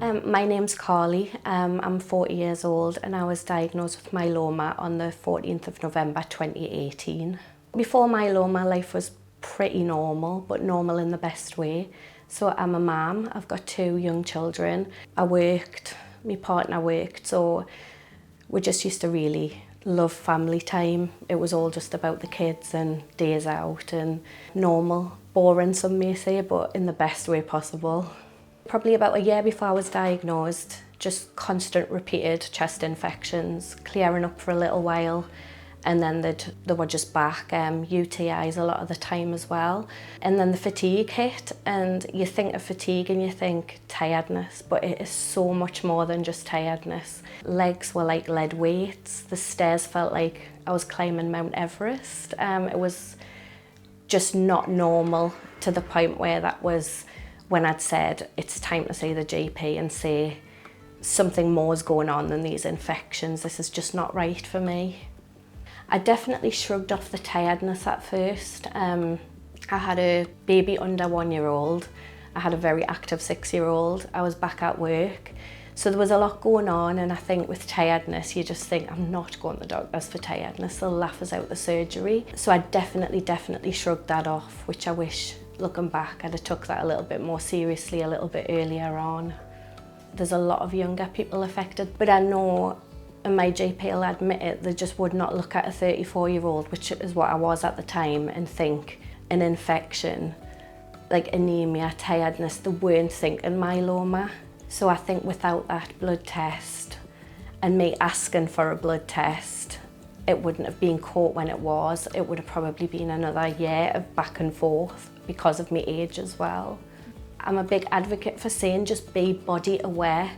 My name's Carly. I'm 40 years old and I was diagnosed with myeloma on the 14th of November 2018. Before myeloma, life was pretty normal, but normal in the best way. So I'm a mum, I've got 2 young children. I worked, my partner worked, so we just used to really love family time. It was all just about the kids and days out and normal, boring some may say, but in the best way possible. Probably about a year before I was diagnosed, just constant repeated chest infections, clearing up for a little while, and then they were just back, UTIs a lot of the time as well. And then the fatigue hit, and you think of fatigue and you think tiredness, but it is so much more than just tiredness. Legs were like lead weights, the stairs felt like I was climbing Mount Everest. It was just not normal, to the point where that was when I'd said it's time to see the GP and say something more is going on than these infections, this is just not right for me. I definitely shrugged off the tiredness at first. I had a baby under 1 year old, I had a very active 6-year-old, I was back at work, so there was a lot going on, and I think with tiredness you just think, I'm not going to the doctors for tiredness, they'll laugh us out the surgery. So I definitely shrugged that off, which I wish, looking back, I'd have took that a little bit more seriously a little bit earlier on. There's a lot of younger people affected, but I know, and my GP will admit it, they just would not look at a 34-year-old, which is what I was at the time, and think an infection, like anemia, tiredness, they weren't thinking myeloma. So I think without that blood test, and me asking for a blood test, it wouldn't have been caught when it was. It would have probably been another year of back and forth because of my age as well. I'm a big advocate for saying just be body aware.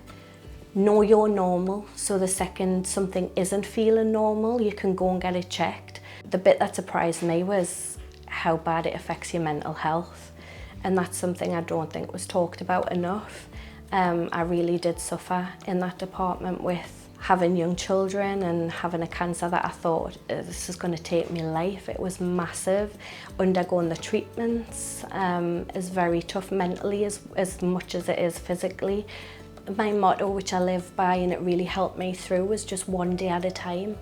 Know you're normal, so the second something isn't feeling normal, you can go and get it checked. The bit that surprised me was how bad it affects your mental health, and that's something I don't think was talked about enough. I really did suffer in that department with having young children and having a cancer that I thought, this is going to take me life. It was massive. Undergoing the treatments is very tough mentally as much as it is physically. My motto, which I live by and it really helped me through, was just one day at a time.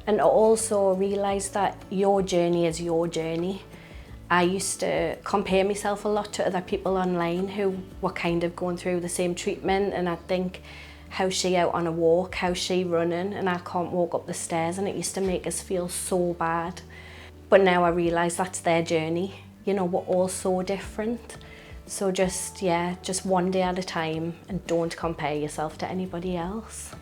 And I also realised that your journey is your journey. I used to compare myself a lot to other people online who were kind of going through the same treatment, and I'd think, how's she out on a walk, how's she running, and I can't walk up the stairs, and it used to make us feel so bad. But now I realise that's their journey. You know, we're all so different. So just one day at a time, and don't compare yourself to anybody else.